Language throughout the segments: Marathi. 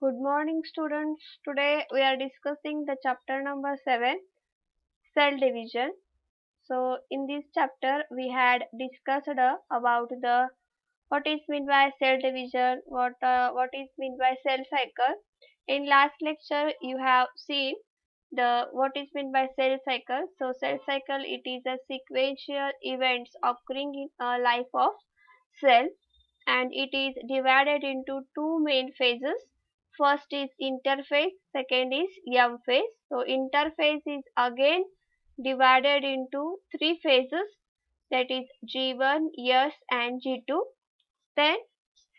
Good morning, students. Today we are discussing the chapter number 7, cell division. So, in this chapter, we had discussed about the what is meant by cell division, what is meant by cell cycle. In last lecture, you have seen the what is meant by cell cycle. So, cell cycle it is a sequential events occurring in a life of cell, and it is divided into two main phases. First is interphase, second is M phase. So interphase is again divided into three phases, that is G1, S and G2. Then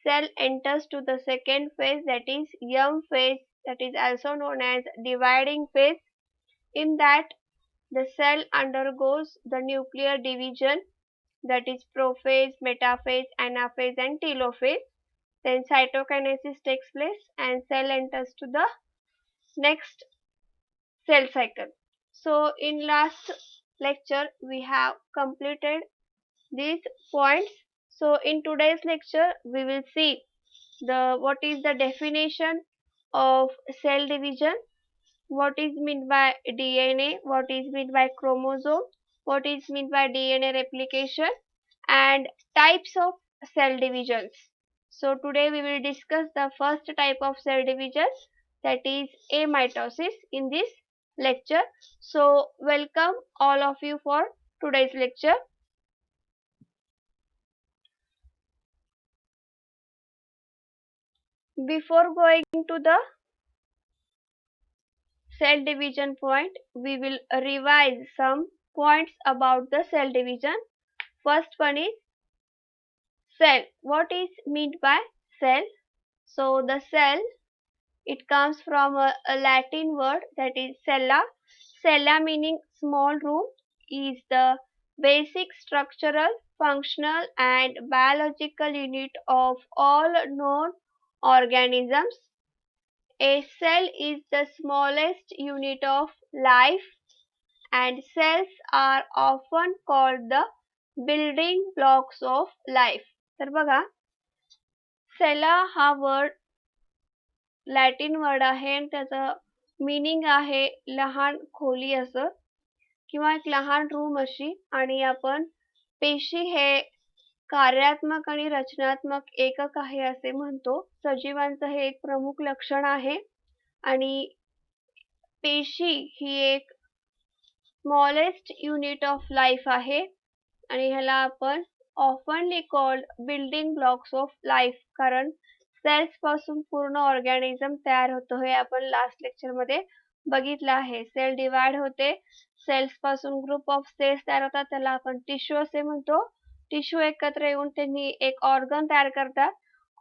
cell enters to the second phase, that is M phase, that is also known as dividing phase. In that the cell undergoes the nuclear division, that is prophase, metaphase, anaphase and telophase. Then cytokinesis takes place and cell enters to the next cell cycle. So in last lecture we have completed these points. So in today's lecture we will see the what is the definition of cell division, what is meant by DNA, what is meant by chromosome, what is meant by DNA replication, and types of cell divisions. So today we will discuss the first type of cell division, that is amitosis in this lecture. So welcome all of you for today's lecture. Before going to the cell division point, we will revise some points about the cell division. First one is cell. What is meant by cell? So the cell, it comes from a Latin word, that is cella. Cella meaning small room, is the basic structural, functional and biological unit of all known organisms. A cell is the smallest unit of life, and cells are often called the building blocks of life. तर बघा, सेला हा वर्ड लॅटिन वर्ड आहे आणि त्याचं मीनिंग आहे लहान खोली असं किंवा एक लहान रूम अशी. आणि आपण पेशी हे कार्यात्मक आणि रचनात्मक एकक आहे असे म्हणतो. सजीवांचं हे एक प्रमुख लक्षण आहे आणि पेशी ही एक स्मॉलेस्ट युनिट ऑफ लाईफ आहे आणि ह्याला आपण ऑफनली called building blocks of life, कारण सेल्स पासून पूर्ण ऑर्गॅनिझम तयार होतो हे आपण लास्ट लेक्चर मध्ये बघितलं आहे. सेल डिवाइड होते, सेल्स पासून ग्रुप ऑफ सेल्स तयार होतात, त्याला आपण टिश्यू असे म्हणतो. टिश्यू एकत्र येऊन त्यांनी एक ऑर्गन तयार करतात,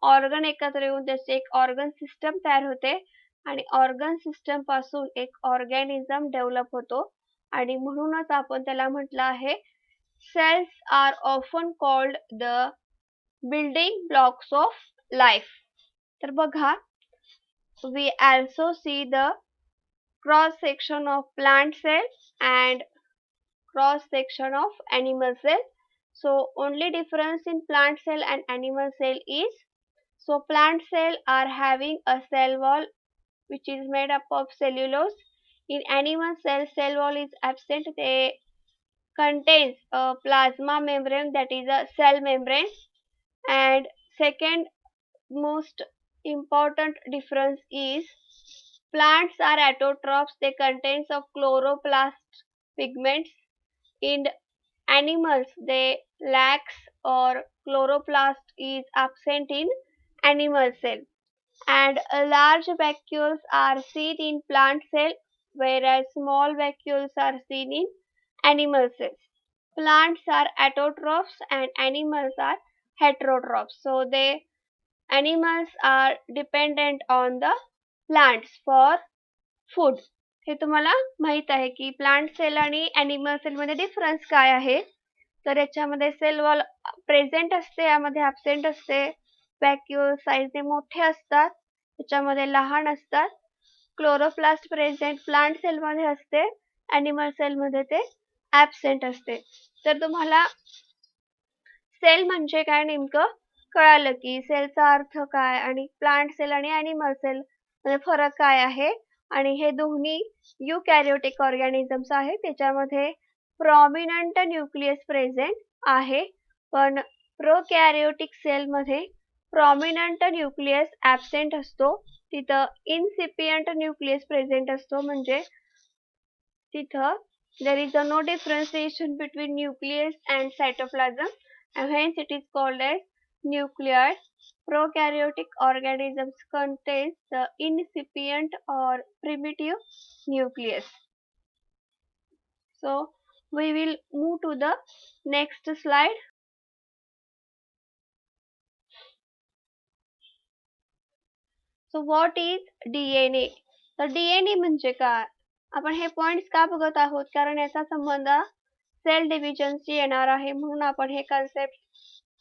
ऑर्गन एकत्र येऊन त्याचे एक ऑर्गन सिस्टम तयार होते आणि ऑर्गन सिस्टम पासून एक ऑर्गॅनिझम डेव्हलप होतो आणि म्हणूनच आपण त्याला म्हटलं आहे cells are often called the building blocks of life. तर बघा, we also see the cross section of plant cell and cross section of animal cell. So only difference in plant cell and animal cell is, so plant cell are having a cell wall which is made up of cellulose. In animal cell, cell wall is absent. They contains a plasma membrane, that is a cell membrane. And second most important difference is plants are autotrophs, they contains of chloroplast pigments. In animals they lacks or chloroplast is absent in animal cell. And large vacuoles are seen in plant cell, whereas small vacuoles are seen in animal cells. Plants are autotrophs and animals are heterotrophs. So animals are dependent on the plants for food. हे तुम्हाला माहित आहे की प्लांट सेल आणि ॲनिमल सेल मध्ये डिफरन्स काय आहे. तर याच्यामध्ये सेल वॉल प्रेझेंट असते, यामध्ये ॲब्सेंट असते. व्हॅक्यूल साईजने मोठे असतात, त्याच्यामध्ये लहान असतात. क्लोरोप्लास्ट प्रेझेंट प्लांट सेल मध्ये असते, ॲनिमल सेल मध्ये ते ॲब्सेंट असते. तर तुम्हाला सेल म्हणजे काय नेमकं कळालं की सेलचा अर्थ काय आणि प्लांट सेल आणि ॲनिमल सेल म्हणजे फरक काय आहे. आणि हे दोन्ही युकॅरियोटिक ऑर्गॅनिझम्स आहे, त्याच्यामध्ये प्रॉमिनंट न्यूक्लियस प्रेझेंट आहे, पण प्रोकॅरियोटिक सेलमध्ये प्रॉमिनंट न्यूक्लियस ॲब्सेंट असतो. तिथं इन्सिपियंट न्यूक्लियस प्रेझेंट असतो, म्हणजे तिथं there is no differentiation between nucleus and cytoplasm, and hence it is called as nucleus. Prokaryotic organisms contains the incipient or primitive nucleus. So we will move to the next slide. So what is DNA? तर DNA म्हणजे काय? आपण हे पॉइंट्स का बघत आहोत, कारण याचा संबंध सेल डिव्हिजनशी येणार आहे, म्हणून आपण हे कन्सेप्ट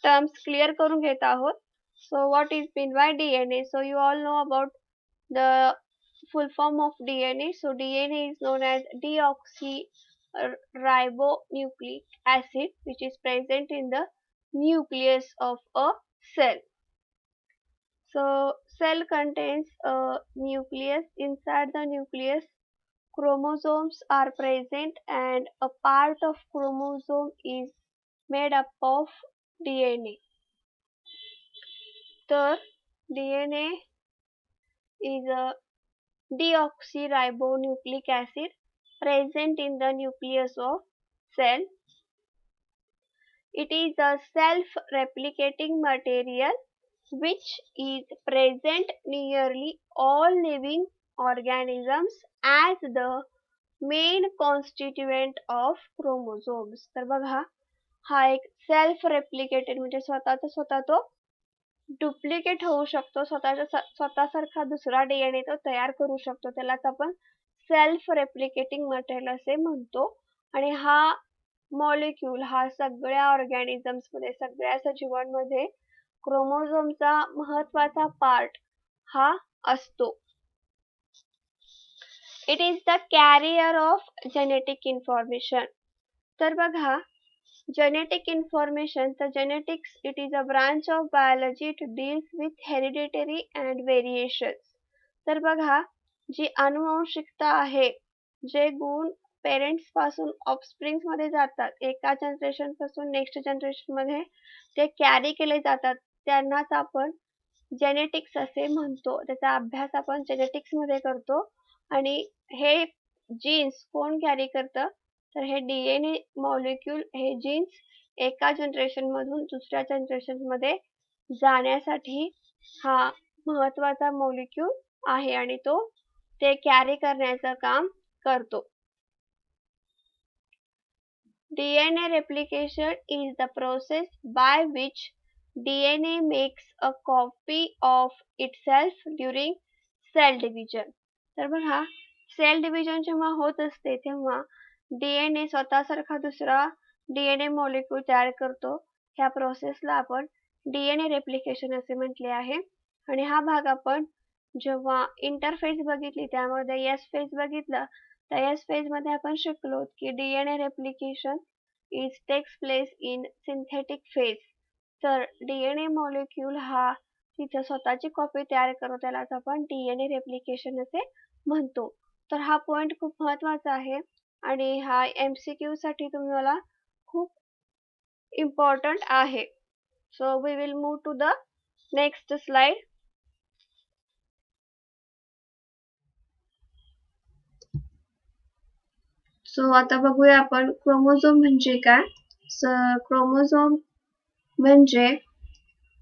टर्म्स क्लिअर करून घेत आहोत. So what is mean bye DNA? So you all know about the full form of DNA. So DNA is known as deoxyribonucleic acid, which is present in the nucleus of a cell. So cell contains a nucleus. Inside the nucleus, chromosomes are present, and a part of chromosome is made up of DNA. तर DNA is a deoxyribonucleic acid present in the nucleus of cell. It is a self-replicating material which is present nearly all living organisms as the main constituent of chromosomes. तर बघा, हा एक सेल्फ रेप्लिकेटेड म्हणजे स्वतःचा स्वतः तो डुप्लिकेट होऊ शकतो, स्वतःसारखा दुसरा DNA तो तयार करू शकतो, त्यालाच आपण सेल्फ रेप्लिकेटिंग मटेरियल असे म्हणतो. आणि हा मॉलिक्यूल हा सगळ्या ऑर्गॅनिझम्स मध्ये, सगळ्या सजीवांमध्ये क्रोमोझोमचा महत्वाचा पार्ट हा असतो. It is the carrier of genetic information. तर बघा, genetic information, the genetics, it is a branch of biology. It deals with hereditary and variations. तर बघा, जी अनुवंशिकता आहे, जे गुण पेरेंट्स पासून ऑफस्प्रिंग्स मध्ये जातात, एका जनरेशन पासून नेक्स्ट जनरेशन मध्ये ते कॅरी केले जातात, त्यांनाच आपण जेनेटिक्स असे म्हणतो. त्याचा अभ्यास आपण जेनेटिक्स मध्ये करतो. आणि हे जीन्स कोण कॅरी करतं, तर हे DNA मॉलिक्यूल, हे जीन्स एका जनरेशन मधून दुसऱ्या जनरेशन मध्ये जाण्यासाठी हा महत्वाचा मॉलिक्यूल आहे आणि तो ते कॅरी करण्याचं काम करतो. DNA replication is the process by which DNA makes a copy of itself during cell division. तर बघा, सेल डिव्हिजन जेव्हा होत असते तेव्हा DNA स्वतःसारखा दुसरा DNA मॉलिक्यूल तयार करतो. ह्या प्रोसेसला आपण DNA रेप्लिकेशन असे म्हटले आहे. आणि हा भाग आपण जेव्हा इंटरफेज बघितली, त्यामध्ये एस फेज बघितलं, तर एस फेज मध्ये आपण शिकलो की DNA replication is takes place in synthetic phase. तर DNA मॉलिक्यूल हा तिथे स्वतःची कॉपी तयार करतो, त्यालाच आपण DNA रेप्लिकेशन असे म्हणतो. तर हा पॉइंट खूप महत्वाचा आहे आणि हा MCQ साठी तुम्हाला खूप इम्पॉर्टंट आहे. So we will move to the next slide. So आता बघूया आपण क्रोमोझोम म्हणजे काय. क्रोमोझोम म्हणजे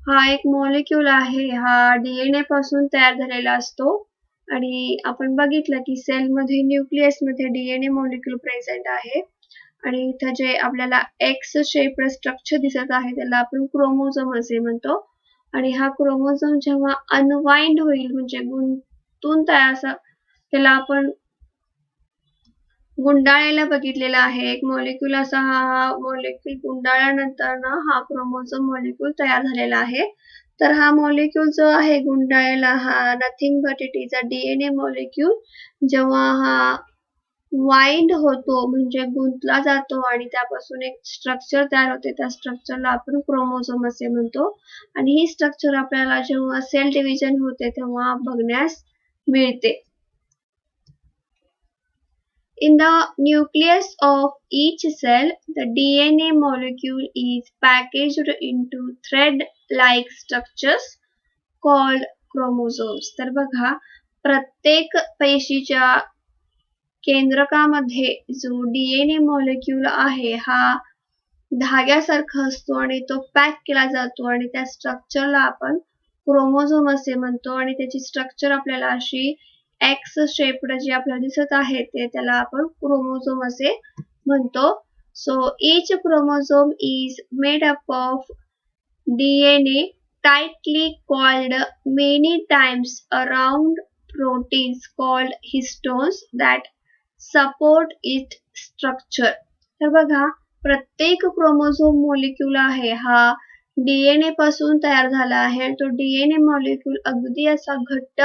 हा एक मॉलिक्यूल आहे, हा DNA पासून तयार झालेला असतो. आणि आपण बघितलं की सेल मध्ये न्यूक्लियस मध्ये DNA मॉलिक्यूल प्रेझेंट आहे. आणि इथं जे आपल्याला एक्स शेप स्ट्रक्चर दिसत आहे त्याला आपण क्रोमोझोम असे म्हणतो. आणि हा क्रोमोझोम जेव्हा अनवाइंड होईल म्हणजे गुंतून तयार, त्याला आपण गुंडाळलेला बघितलेला आहे. एक मॉलिक्यूल असा हा मॉलिक्यूल गुंडाळल्यानंतर ना हा क्रोमोझोम मॉलिक्यूल तयार झालेला आहे. तर हा मॉलिक्यूल जो आहे गुंडाळलेला, हा nothing but it is a DNA molecule. जेव्हा हा वाइंड होतो म्हणजे गुंतला जातो आणि त्यापासून एक स्ट्रक्चर तयार होते, त्या स्ट्रक्चरला आपण क्रोमोझोम असे म्हणतो. आणि ही स्ट्रक्चर आपल्याला जेव्हा सेल डिव्हिजन होते तेव्हा बघण्यास मिळते. In the nucleus of each cell, the DNA molecule is packaged into thread-like structures called chromosomes. तर बघा, प्रत्येक पेशीच्या केंद्रकामध्ये जो DNA मॉलिक्यूल आहे हा धाग्यासारखा असतो आणि तो पॅक केला जातो आणि त्या स्ट्रक्चरला आपण क्रोमोझोम असे म्हणतो आणि त्याची स्ट्रक्चर आपल्याला अशी एक्स शेप्ड जी आपल्याला दिसत आहे ते त्याला आपण क्रोमोझोम असे म्हणतो. So each chromosome is made up of DNA tightly coiled many times around proteins called histones that support its structure. तर बघा, प्रत्येक क्रोमोझोम मॉलिक्यूल आहे हा डीएनए पासून तयार झाला आहे आणि तो डीएनए मॉलिक्यूल अगदी असा घट्ट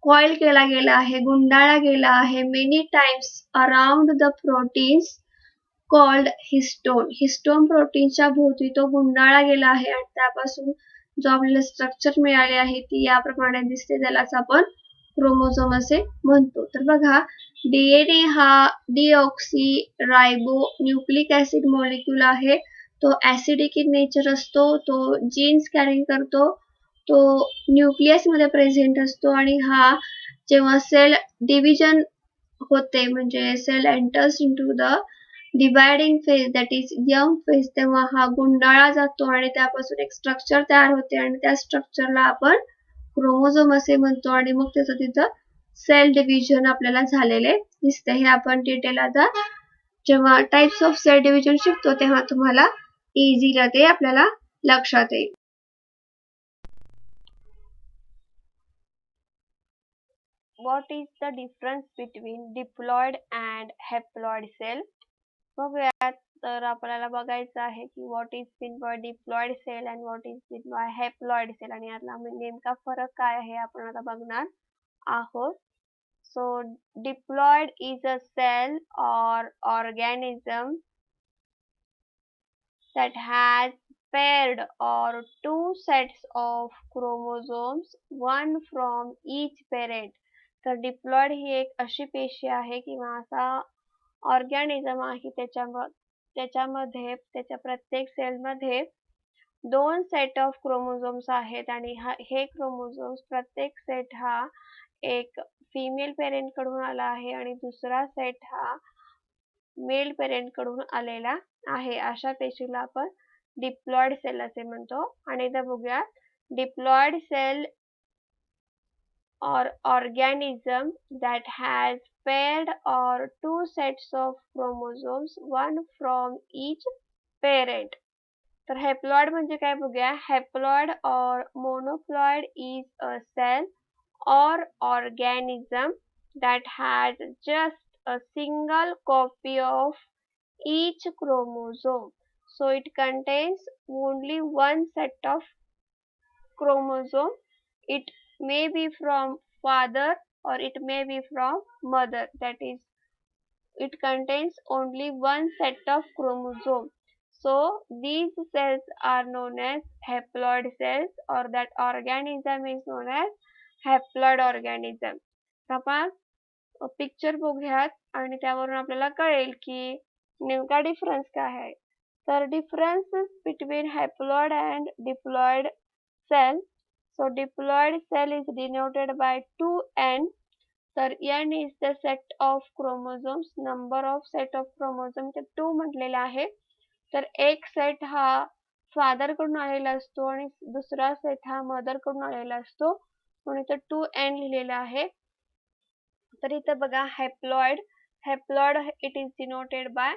कॉइल केला गेला आहे, गुंडाळला गेला आहे many times around the proteins called histone. Histone प्रोटीनच्या भोवती तो गुंडाळला गेला आहे आणि त्यापासून जो आपल्याला स्ट्रक्चर मिळाले आहे ती याप्रमाणे दिसते, त्यालाच आपण क्रोमोझोम असे म्हणतो. तर बघा, डीएनए हा deoxy ribo nucleic acid molecule आहे. तो ऍसिडिक इन नेचर असतो, तो जीन्स कॅरी करतो, तो न्यूक्लियस मध्ये प्रेझेंट असतो आणि हा जेव्हा सेल डिव्हिजन होते म्हणजे cell enters into the dividing phase that is young phase तेव्हा हा गुंडाळला जातो आणि त्यापासून एक स्ट्रक्चर तयार होते आणि त्या स्ट्रक्चरला आपण क्रोमोझोम असे म्हणतो आणि मग त्याचं तिथं सेल डिव्हिजन आपल्याला झालेले दिसते. हे आपण डिटेल आता जेव्हा टाइप्स ऑफ सेल डिव्हिजन शिकतो तेव्हा तुम्हाला इझीला ते आपल्याला लक्षात येईल. What is the difference between diploid and haploid cell? बघूयात. तर आपल्याला बघायचं आहे की what is mean by diploid cell and what is mean by haploid cell आणि यातला नेमका फरक काय आहे आपण आता बघणार आहोत. So diploid is a cell or organism that has paired or two sets of chromosomes, one from each parent. तर डिप्लॉइड ही एक अशी पेशी आहे किंवा असा ऑर्गॅनिझम आहे त्याच्यामध्ये त्याच्या प्रत्येक सेलमध्ये दोन सेट ऑफ क्रोमोझोम्स आहेत आणि हे क्रोमोझोम्स प्रत्येक सेट हा एक फिमेल पेरेंट कडून आला आहे आणि दुसरा सेट हा मेल पेरेंट कडून आलेला आहे. अशा पेशीला आपण डिप्लॉइड सेल असे म्हणतो. आणि इथे बघूया, diploid cell or organism that has paired or two sets of chromosomes, one from each parent. तर हॅप्लॉइड म्हणजे काय बघूया. Haploid or monoploid is a cell or organism that has just a single copy of each chromosome. So it contains only one set of chromosome. It may be from father or it may be from mother, that is it contains only one set of chromosome. So these cells are known as haploid cells or that organism is known as haploid organism. आपण पिक्चर बघूयात आणि त्यावरून आपल्याला कळेल की नेमका डिफरन्स काय आहे. तर difference between haploid and diploid cell. So diploid cell is denoted by 2n. तर n is the set of chromosomes, number of set of chromosomes ते 2 म्हटलेला आहे. तर एक सेट हा फादर कडून आलेला असतो आणि दुसरा सेट हा मदर कडून आलेला असतो म्हणून इथे 2n लिहिलेला आहे. तर इथे बघा haploid it is denoted by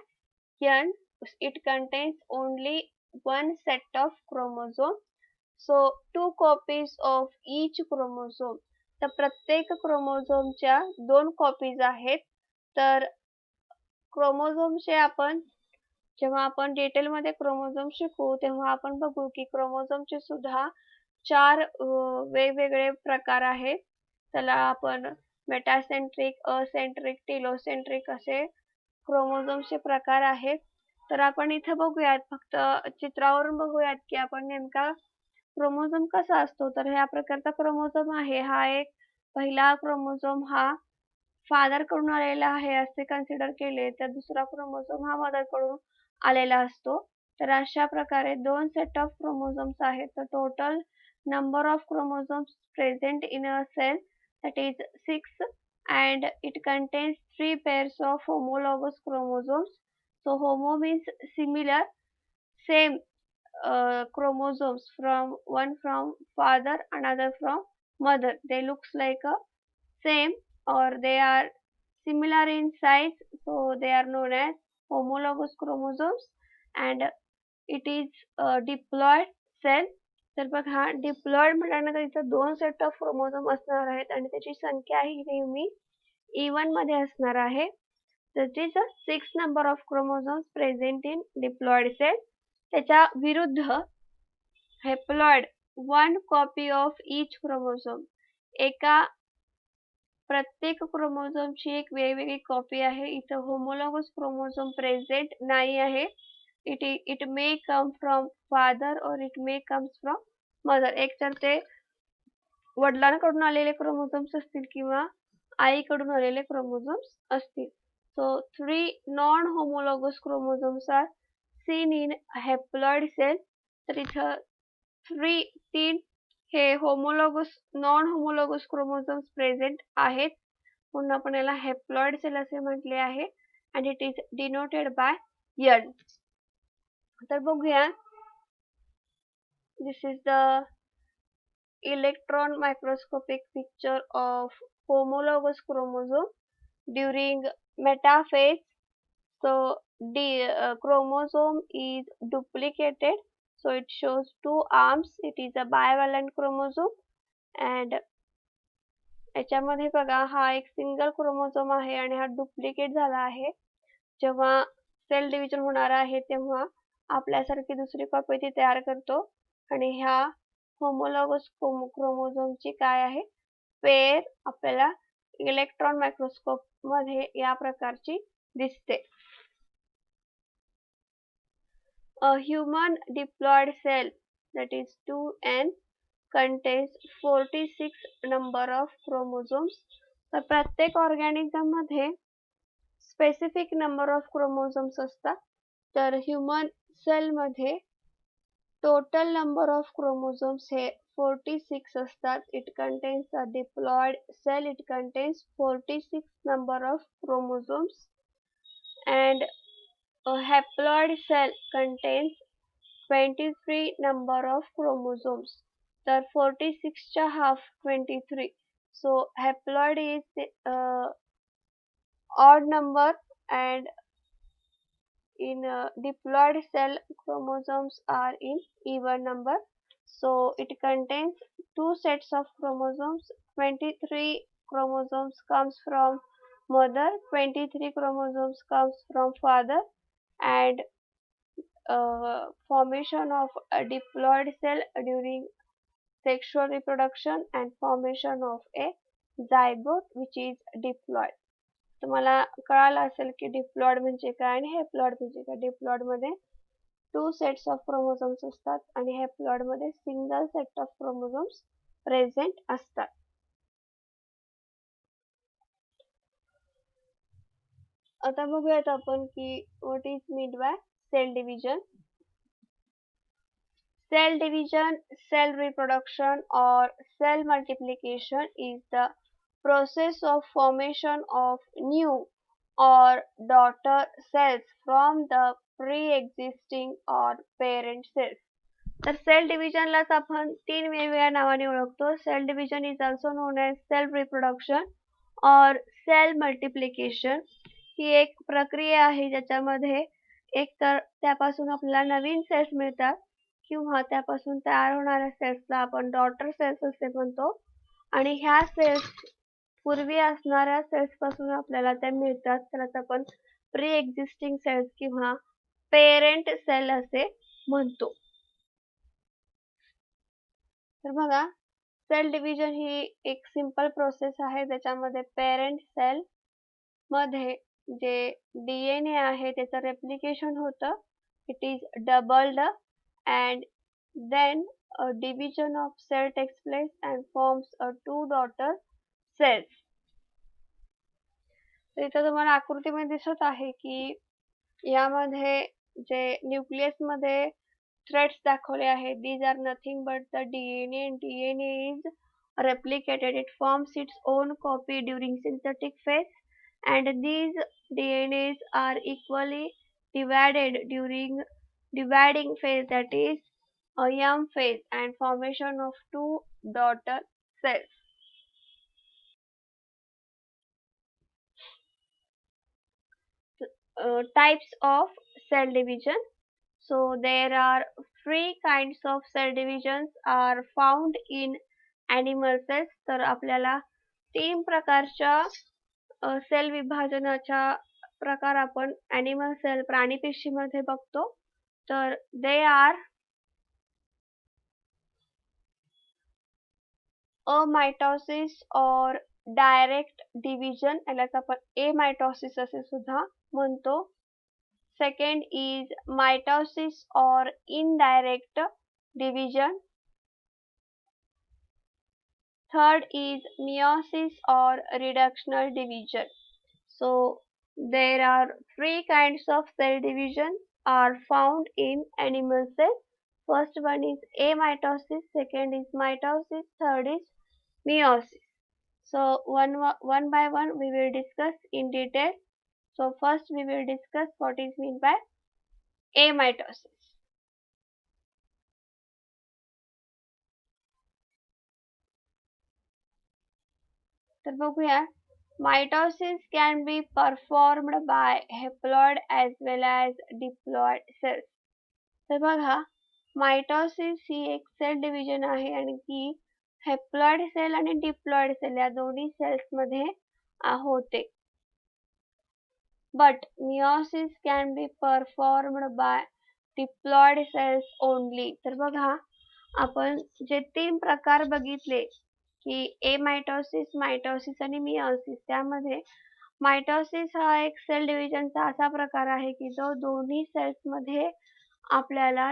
n. It contains only one set of chromosome. So two copies of each chromosome. तर प्रत्येक क्रोमोझोमच्या दोन कॉपीज आहेत. तर क्रोमोझोमचे आपण जेव्हा आपण डिटेलमध्ये क्रोमोझोम शिकू तेव्हा आपण बघू की क्रोमोझोमचे सुद्धा 4 वेगवेगळे प्रकार आहेत. त्याला आपण मेटासेंट्रिक, असेंट्रिक, टेलोसेंट्रिक असे क्रोमोझोमचे प्रकार आहेत. तर आपण इथे बघूयात, फक्त चित्रावरून बघूयात की आपण नेमका क्रोमोझोम कसा असतो. तर ह्या प्रकारचा क्रोमोझोम आहे हा एक पहिला क्रोमोझोम हा फादर कडून आलेला आहे असे कन्सिडर केले तर दुसरा क्रोमोझोम हा मदर कडून आलेला असतो. तर अशा प्रकारे दोन सेट ऑफ क्रोमोझोम्स आहेत. तर total number of chromosomes present in a cell, that is 6, and it contains 3 pairs of homologous chromosomes. So homo means similar, same chromosomes, from one from father, another from mother. They looks like a same, or they are similar in size, so they are known as homologous chromosomes. And it is a diploid cell. तर बघा डिप्लॉइड म्हटल्यानंतर इथं दोन सेट ऑफ क्रोमोझोम असणार आहेत आणि त्याची संख्या ही नेहमी इव्हन मध्ये असणार आहे. that is a 6 number of chromosomes present in diploid cell. त्याच्या विरुद्ध haploid 1 copy of each chromosome. एका प्रत्येक क्रोमोझोमची एक वेगवेगळी कॉपी आहे. इथं होमोलॉगस क्रोमोझोम प्रेझेंट नाही आहे. it may come from father or it may comes from mother. एक तर ते वडिलांकडून आलेले क्रोमोझोम्स असतील किंवा आईकडून आलेले क्रोमोझोम्स असतील. So 3 non-homologous chromosomes are seen in haploid cell. तर इथं 3 हे homologous non-homologous chromosomes present आहेत, म्हणून आपण याला हॅप्लॉइड सेल असे म्हटले आहे and it is denoted by N. तर बघूया, this is the electron microscopic picture of homologous chromosome during metaphase. So the chromosome is duplicated, so it shows 2 arms. It is a bivalent chromosome and याच्यामध्ये बघा हा एक सिंगल क्रोमोझोम आहे आणि हा डुप्लिकेट झाला आहे. जेव्हा सेल डिव्हिजन होणार आहे तेव्हा आपल्यासारखी दुसरी कॉपी ती तयार करतो आणि ह्या होमोलॉगस क्रोमोझोमची काय आहे पेअर आपल्याला इलेक्ट्रॉन मायक्रोस्कोप मध्ये या प्रकारची दिसते. A human diploid cell, that is 2N, contains 46 number of chromosomes. तर प्रत्येक ऑर्गॅनिझम मध्ये स्पेसिफिक नंबर ऑफ क्रोमोझोम्स असतात. तर ह्युमन सेल मध्ये टोटल नंबर ऑफ क्रोमोझोम्स हे 46 असतात. It contains a diploid cell. It contains 46 number of chromosomes and a haploid cell contains 23 number of chromosomes. तर 46 च्या half 23. So haploid is odd number and in diploid cell chromosomes are in even number. So it contains 2 sets of chromosomes. 23 chromosomes comes from mother, 23 chromosomes comes from father, and formation of a diploid cell during sexual reproduction and formation of a zygote which is diploid. तुम्हाला कळालं असेल की डिप्लॉइड म्हणजे काय आणि हॅप्लॉइड म्हणजे काय. डिप्लॉइड मध्ये 2 सेट्स ऑफ क्रोमोझोम्स असतात आणि हॅप्लॉइड मध्ये single set of chromosomes present असतात. आता बघूयात आपण की what is mean bye cell division. Cell division, cell reproduction or cell multiplication is the process of formation of new or daughter cells from the pre-existing or parent cells. तर सेल डिव्हिजनलाच आपण 3 वेगवेगळ्या नावाने ओळखतो. Cell division is also known as cell reproduction और सेल मल्टिप्लिकेशन. ही एक प्रक्रिया आहे ज्याच्यामध्ये एक तर त्यापासून आपल्याला नवीन सेल्स मिळतात किंवा त्यापासून तयार होणाऱ्या सेल्सला आपण डॉटर सेल्स असे म्हणतो आणि ह्या सेल्स पूर्वी असणाऱ्या सेल्स पासून आपल्याला त्या मिळतात. त्यालाच आपण प्री एक्झिस्टिंग सेल्स किंवा पेरेंट सेल असे म्हणतो. तर बघा सेल डिव्हिजन ही एक सिंपल प्रोसेस आहे ज्याच्यामध्ये पेरेंट सेल मध्ये जे डीएनए आहे त्याचं रेप्लिकेशन होतं. It is doubled and then a division of cell takes place and forms a 2 daughter cells. तर इथं तुम्हाला आकृतीमध्ये दिसत आहे की यामध्ये जे न्यूक्लियस मध्ये threads दाखवले आहेत. These are nothing but the DNA, and DNA is replicated. It forms its own copy during synthetic phase, and these DNAs are equally divided during dividing phase, that is a M phase, and formation of two daughter cells. Types of cell division. So there are three kinds of cell divisions are found in animal cells. तर आपल्याला तीन प्रकारच्या सेल विभाजनाच्या प्रकार आपण ॲनिमल सेल प्राणी पेशीमध्ये बघतो. तर दे आर अमायटॉसिस और डायरेक्ट डिव्हिजन, यालाच आपण एमायटॉसिस असे सुद्धा म्हणतो. Second is mitosis or indirect division. Third is meiosis or reductional division. So there are three kinds of cell division are found in animal cells. First one is amitosis, second is mitosis, third is meiosis. So one by one we will discuss in detail. So first we will discuss what is meant by amitosis. तर बघूया, mitosis can be performed by haploid as well as diploid cells. तर बघा, मायटॉसिस ही एक सेल डिव्हिजन आहे आणि ती हॅप्लॉइड सेल आणि डिप्लॉइड सेल या दोन्ही सेल्स मध्ये होते. But meiosis can be performed by diploid cells only. तर बघा, आपण जे तीन प्रकार बघितले की एमायटॉसिस, मायटॉसिस आणि मियोसिस, त्यामध्ये मायटॉसिस हा एक सेल डिव्हिजनचा असा प्रकार आहे की जो दोन्ही सेल्स मध्ये आपल्याला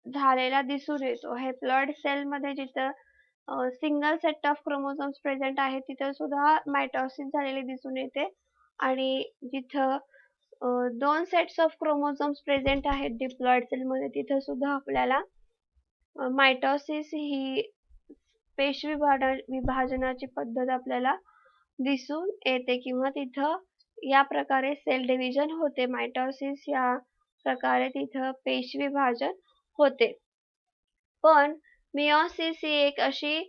झालेला दिसून येतो. हॅप्लॉइड सेल मध्ये जिथं single set of chromosomes present आहे तिथं सुद्धा मायटॉसिस झालेले दिसून येते, आणि जिथं दोन सेट्स ऑफ क्रोमोझोम्स प्रेझेंट आहेत डिप्लॉइड सेल मध्ये तिथं सुद्धा आपल्याला मायटॉसिस ही पेशी विभाजनाची पद्धत आपल्याला दिसून येते, किंवा तिथं या प्रकारे सेल डिव्हिजन होते. मायटॉसिस या प्रकारे तिथं पेशी विभाजन होते. पण मियोसिस ही एक अशी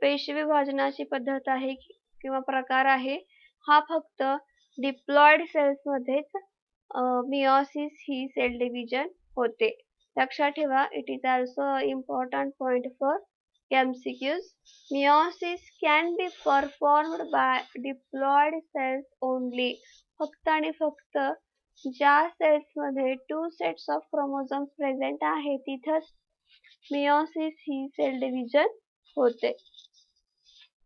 पेशी विभाजनाची पद्धत आहे किंवा प्रकार आहे, हा फक्त डिप्लॉइड सेल्स मध्येच मियोसिस ही सेल डिव्हिजन होते. लक्षात ठेवा, it is also important point for MCQs. Meiosis can be performed by diploid cells only. फक्त आणि फक्त ज्या सेल्स मध्ये two sets of chromosomes present आहे तिथंच मियोसिस ही सेल डिव्हिजन होते.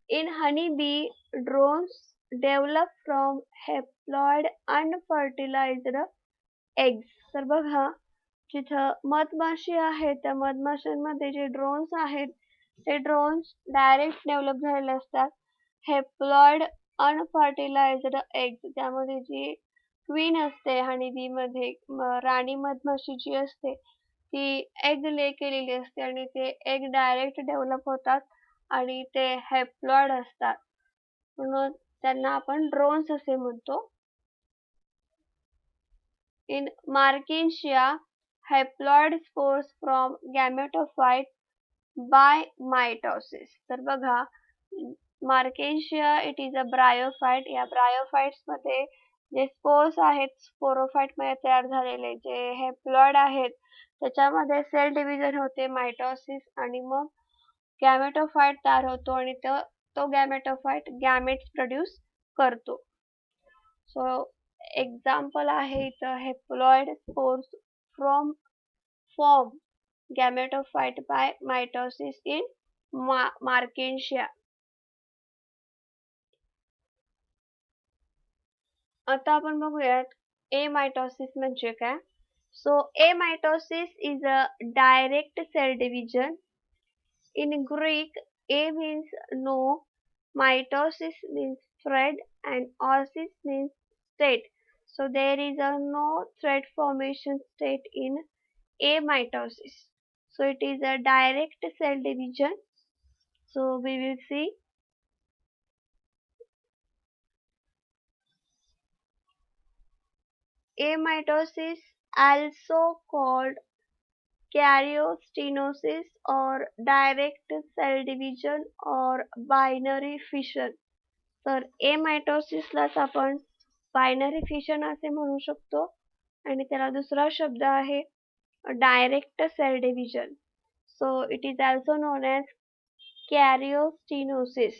In honeybee, drones develop from haploid unfertilized eggs. तर बघा, जिथं मधमाशी आहेत त्या मधमाशांमध्ये जे ड्रोन्स आहेत ते ड्रोन्स डायरेक्ट डेव्हलप झालेले असतात हॅप्लॉइड अनफर्टिलायझ्ड एग्ज. त्यामध्ये जी क्वीन असते हनीबी मध्ये, राणी मधमाशी जी असते ती एग ले केलेली असते आणि ते एग डायरेक्ट डेव्हलप होतात आणि ते हॅप्लॉइड असतात, म्हणून त्यांना आपण ड्रोन्स असे म्हणतो. In Markensia, haploid spores from gametophyte by mitosis. तर बघा, मार्केन्शिया इट इज अ ब्रायोफाइट. या ब्रायोफाइट्स मध्ये जे स्पोर्स आहेत स्पोरोफाइट मध्ये तयार झालेले जे हॅप्लॉइड आहेत त्याच्यामध्ये सेल डिव्हिजन होते मायटॉसिस, आणि मग गॅमेटोफाइट तयार होतो आणि तो गॅमेटोफाइट गॅमेट्स प्रोड्यूस करतो. सो एक्झाम्पल आहे इथं haploid spores from form gametophyte by mitosis in marchantia. आता आपण बघूयात एमायटोसिस म्हणजे काय. So amitosis is a direct cell division. In Greek, A means no Mitosis means thread and oosis means state. So there is a no thread formation state in amitosis. So it is a direct cell division. So we will see amitosis, also called karyostenosis or direct cell division or binary fission. तर एमायटोसिसलाच आपण बायनरी फिशन असे म्हणू शकतो आणि त्याला दुसरा शब्द आहे direct cell division. So it is also known as karyostenosis.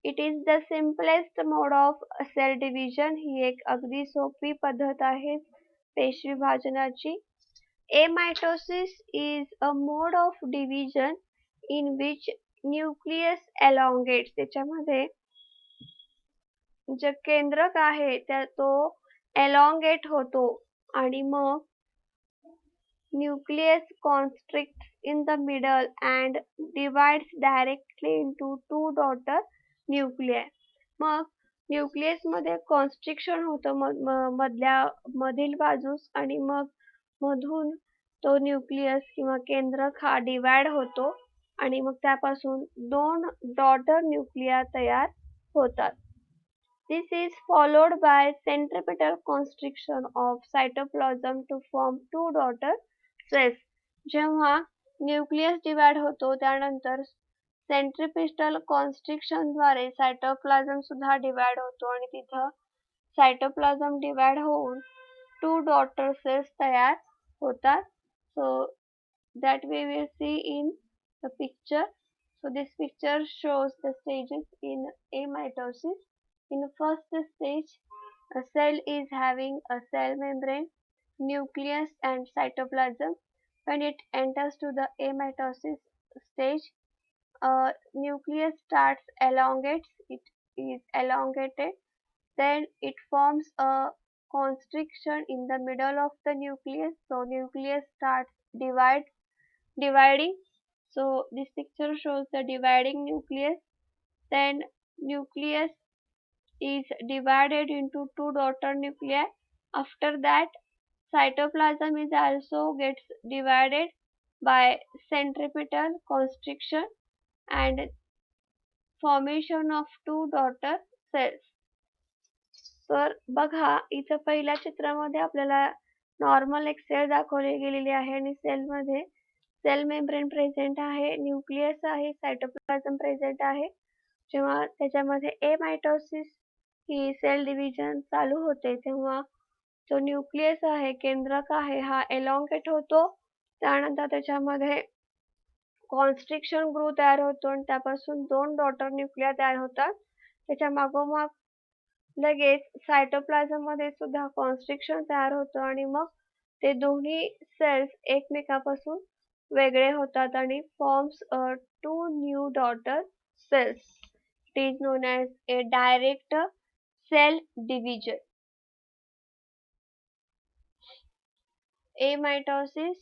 It is the simplest mode of cell division. ही एक अगदी सोपी पद्धत आहे पेशी विभाजनाची. Amitosis is a mode of division in which nucleus elongates. त्याच्यामध्ये जे केंद्रक आहे तो elongate होतो आणि मग nucleus constricts in the middle and divides directly into two daughter nuclei. मग न्यूक्लियस मध्ये कॉन्स्ट्रिक्शन होतं मधील बाजूस आणि मग मधून तो न्यूक्लियस किंवा केंद्रक हा डिवाइड होतो आणि मग त्यापासून दोन डॉटर न्यूक्लिया तयार होतात. This is followed by centripetal constriction of cytoplasm to form two daughter cells. जेव्हा न्यूक्लियस डिवाइड होतो त्यानंतर सेंट्रिपिटल कॉन्स्ट्रिक्शन द्वारे सायटोप्लाझम सुद्धा डिवाइड होतो आणि तिथं सायटोप्लाझम डिवाइड होऊन टू डॉटर सेल्स तयार होतात. So that we will see in the picture. So this picture shows the stages in amitosis. In the first stage, a cell is having a cell membrane, nucleus and cytoplasm. When it enters to the amitosis stage, a nucleus starts elongates. It is elongated. Then it forms a constriction in the middle of the nucleus. So nucleus starts dividing. So this picture shows the dividing nucleus. Then nucleus is divided into two daughter nuclei. After that, cytoplasm is also gets divided by centripetal constriction and formation of two daughter cells. तर बघा इथं पहिल्या चित्रामध्ये आपल्याला नॉर्मल एक सेल दाखवली गेलेली आहे आणि सेलमध्ये सेल मेम्ब्रेन प्रेझेंट आहे, न्यूक्लियस आहे, सायटोप्लाझम प्रेझेंट आहे. जेव्हा त्याच्यामध्ये एमायटोसिस ही सेल डिव्हिजन चालू होते तेव्हा जो न्यूक्लियस आहे, केंद्रक आहे, हा एलॉंगेट होतो. त्यानंतर त्याच्यामध्ये कॉन्स्ट्रिक्शन ग्रू तयार होतो आणि त्यापासून दोन डॉटर न्यूक्लिया तयार होतात. त्याच्या मागोमाग लगेच सायटोप्लाझम मध्ये सुद्धा कॉन्स्ट्रिक्शन तयार होतं आणि मग ते दोन्ही सेल्स एकमेकापासून वेगळे होतात आणि forms two new daughter cells. It is known as a direct cell division. Amitosis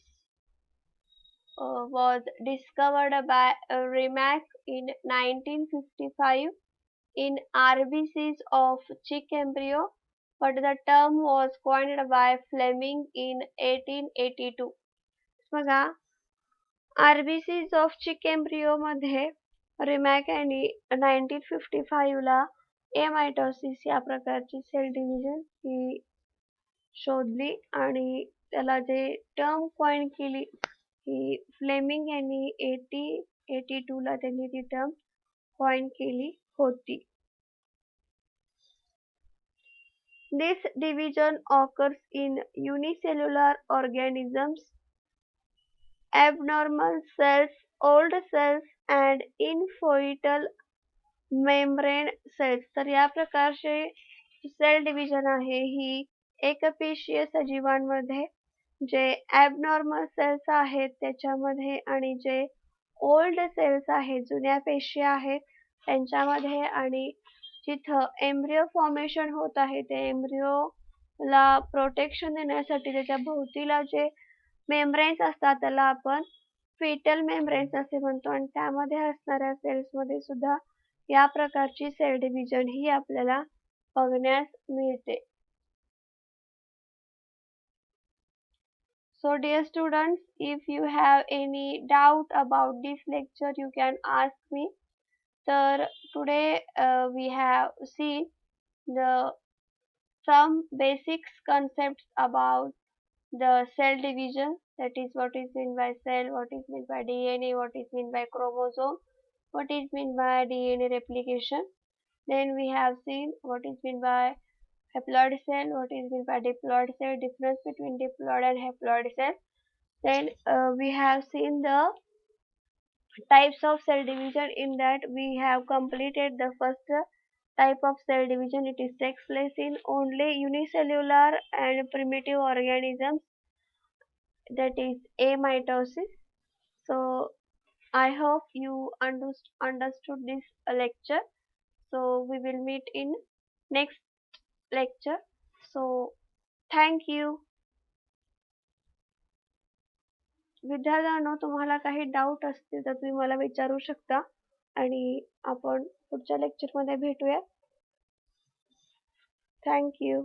was discovered by Remak in 1955 in RBCs of chick embryo, but the term was coined by Fleming in 1882. बघा RBCs of chick embryo मध्ये रिमॅक यांनी 1955 ला एमायटोसिस या प्रकारची सेल डिव्हिजन ही शोधली आणि त्याला जे टर्म कॉइन केली ही फ्लेमिंग यांनी 1882 ला त्यांनी ती टर्म कॉइन केली होती. This division occurs in unicellular organisms, abnormal cells, old cells and infoetal membrane cells. तर या प्रकारचे सेल डिव्हिजन आहे ही एकपेशीय सजीवांमध्ये, जे ॲबनॉर्मल सेल्स आहेत त्याच्यामध्ये आणि जे ओल्ड सेल्स आहेत, जुन्या पेशी आहेत त्यांच्यामध्ये आणि जिथं एम्ब्रियो फॉर्मेशन होत आहे ते एम्ब्रियोला प्रोटेक्शन देण्यासाठी त्याच्या भोवतीला जे मेम्ब्रेन्स असतात त्याला आपण फिटल मेम्ब्रेन्स असे म्हणतो आणि त्यामध्ये असणाऱ्या सेल्समध्ये सुद्धा या प्रकारची सेल डिव्हिजन ही आपल्याला बघण्यास मिळते. So dear students, if you have any doubt about this lecture, you can ask me. So today we have seen the some basics concepts about the cell division, that is what is meant by cell, what is meant by DNA, what is meant by chromosome, what is meant by DNA replication. Then we have seen what is meant by haploid cell, what is meant by diploid cell, difference between diploid and haploid cell. Then we have seen the types of cell division. In that we have completed the first type of cell division. It is takes place in only unicellular and primitive organisms, that is amitosis. So I hope you understood this lecture. So we will meet in next lecture. So thank you. विद्यार्थ्यांनो, तुम्हाला काही डाऊट असतील तर तुम्ही मला विचारू शकता आणि आपण पुढच्या लेक्चरमध्ये भेटूया. Thank you.